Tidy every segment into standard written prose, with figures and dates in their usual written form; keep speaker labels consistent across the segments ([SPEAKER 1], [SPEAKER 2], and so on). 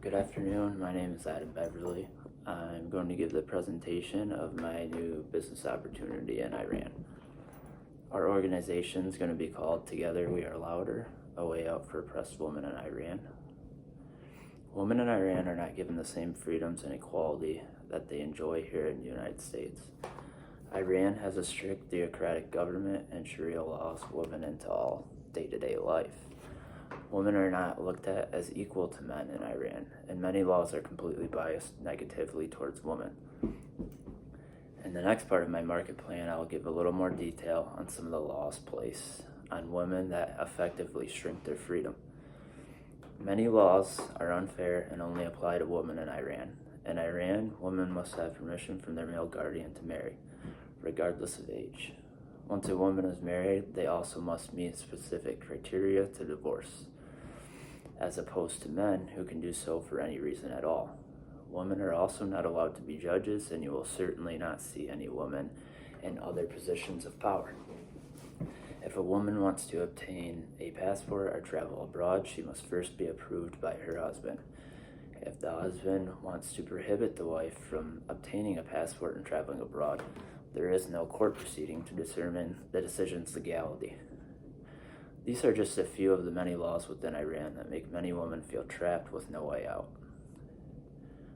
[SPEAKER 1] Good afternoon. My name is Adam Beverly. I'm going to give the presentation of my new business opportunity in Iran. Our organization is going to be called Together We Are Louder, a way out for oppressed women in Iran. Women in Iran are not given the same freedoms and equality that they enjoy here in the United States. Iran has a strict theocratic government and Sharia laws woven into all day-to-day life. Women are not looked at as equal to men in Iran, and many laws are completely biased negatively towards women. In the next part of my market plan, I'll give a little more detail on some of the laws placed on women that effectively shrink their freedom. Many laws are unfair and only apply to women in Iran. In Iran, women must have permission from their male guardian to marry, regardless of age. Once a woman is married, they also must meet specific criteria to divorce, as opposed to men who can do so for any reason at all. Women are also not allowed to be judges, and you will certainly not see any women in other positions of power. If a woman wants to obtain a passport or travel abroad, she must first be approved by her husband. If the husband wants to prohibit the wife from obtaining a passport and traveling abroad, there is no court proceeding to determine the decision's legality. These are just a few of the many laws within Iran that make many women feel trapped with no way out.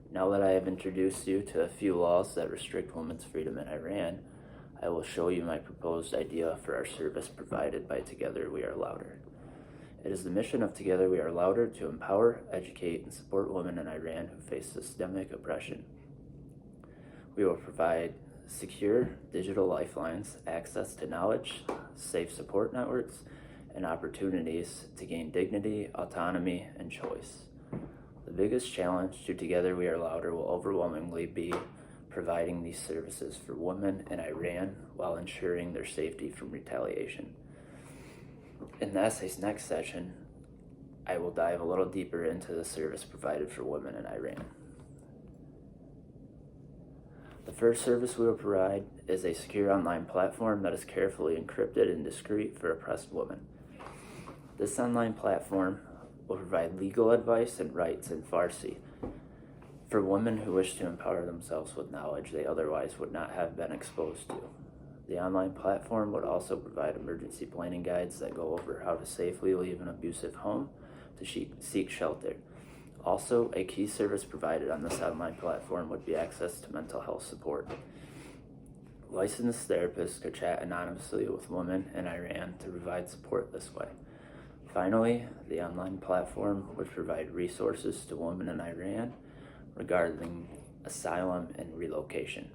[SPEAKER 1] Now that I have introduced you to a few laws that restrict women's freedom in Iran, I will show you my proposed idea for our service provided by Together We Are Louder. It is the mission of Together We Are Louder to empower, educate, and support women in Iran who face systemic oppression. We will provide secure digital lifelines, access to knowledge, safe support networks, and opportunities to gain dignity, autonomy, and choice. The biggest challenge to Together We Are Louder will overwhelmingly be providing these services for women in Iran while ensuring their safety from retaliation. In the essay's next session, I will dive a little deeper into the service provided for women in Iran. The first service we will provide is a secure online platform that is carefully encrypted and discreet for oppressed women. This online platform will provide legal advice and rights in Farsi for women who wish to empower themselves with knowledge they otherwise would not have been exposed to. The online platform would also provide emergency planning guides that go over how to safely leave an abusive home to seek shelter. Also, a key service provided on this online platform would be access to mental health support. Licensed therapists could chat anonymously with women in Iran to provide support this way. Finally, the online platform would provide resources to women in Iran regarding asylum and relocation.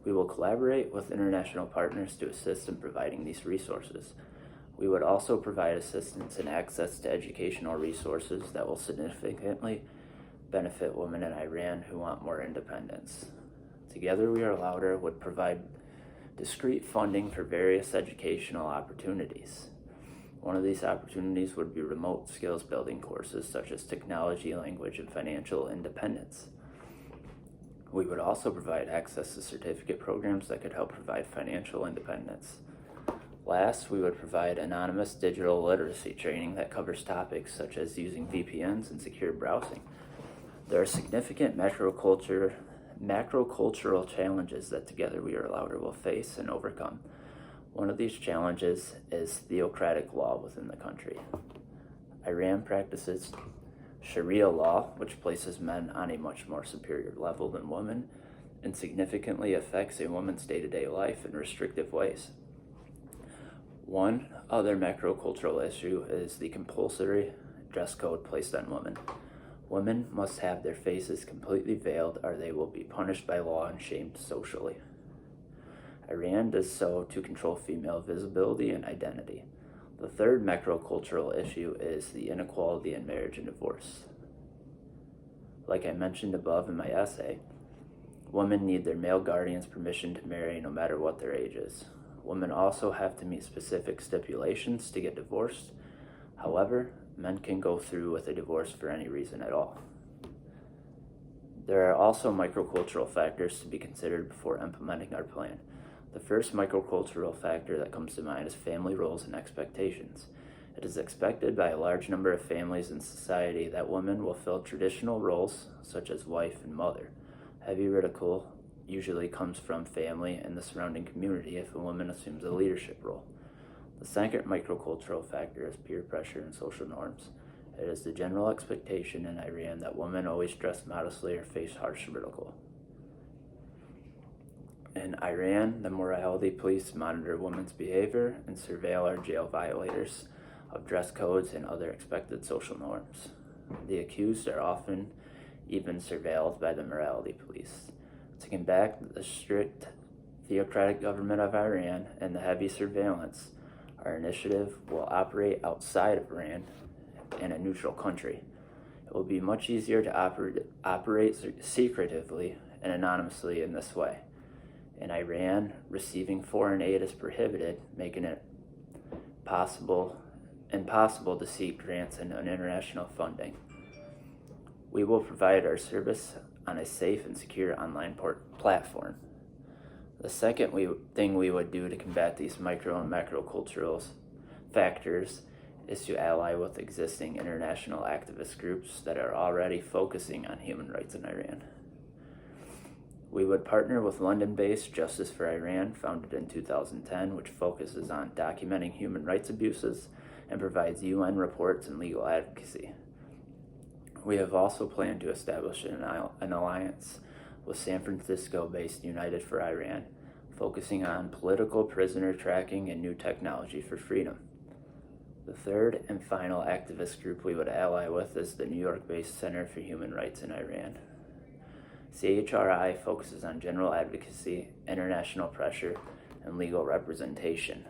[SPEAKER 1] We will collaborate with international partners to assist in providing these resources. We would also provide assistance and access to educational resources that will significantly benefit women in Iran who want more independence. Together We Are Louder would provide discrete funding for various educational opportunities. One of these opportunities would be remote skills building courses such as technology, language, and financial independence. We would also provide access to certificate programs that could help provide financial independence. Last, we would provide anonymous digital literacy training that covers topics such as using VPNs and secure browsing. There are significant macrocultural challenges that Together We Are Louder will face and overcome. One of these challenges is theocratic law within the country. Iran practices Sharia law, which places men on a much more superior level than women and significantly affects a woman's day-to-day life in restrictive ways. One other macrocultural issue is the compulsory dress code placed on women. Women must have their faces completely veiled or they will be punished by law and shamed socially. Iran does so to control female visibility and identity. The third macrocultural issue is the inequality in marriage and divorce. Like I mentioned above in my essay, women need their male guardian's permission to marry no matter what their age is. Women also have to meet specific stipulations to get divorced. However, men can go through with a divorce for any reason at all. There are also microcultural factors to be considered before implementing our plan. The first microcultural factor that comes to mind is family roles and expectations. It is expected by a large number of families in society that women will fill traditional roles such as wife and mother. Heavy ridicule usually comes from family and the surrounding community if a woman assumes a leadership role. The second microcultural factor is peer pressure and social norms. It is the general expectation in Iran that women always dress modestly or face harsh ridicule. In Iran, the morality police monitor women's behavior and surveil our jail violators of dress codes and other expected social norms. The accused are often even surveilled by the morality police. To combat the strict theocratic government of Iran and the heavy surveillance, our initiative will operate outside of Iran in a neutral country. It will be much easier to operate secretively and anonymously in this way. In Iran, receiving foreign aid is prohibited, making it impossible to seek grants and international funding. We will provide our service on a safe and secure online platform. The second thing we would do to combat these micro and macrocultural factors is to ally with existing international activist groups that are already focusing on human rights in Iran. We would partner with London-based Justice for Iran, founded in 2010, which focuses on documenting human rights abuses and provides UN reports and legal advocacy. We have also planned to establish an alliance with San Francisco-based United for Iran, focusing on political prisoner tracking and new technology for freedom. The third and final activist group we would ally with is the New York-based Center for Human Rights in Iran. CHRI focuses on general advocacy, international pressure, and legal representation.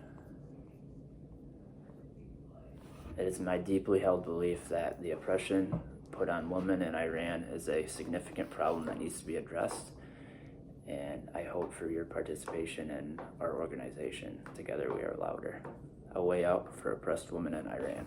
[SPEAKER 1] It is my deeply held belief that the oppression put on women in Iran is a significant problem that needs to be addressed, and I hope for your participation in our organization. Together we are louder. A way out for oppressed women in Iran.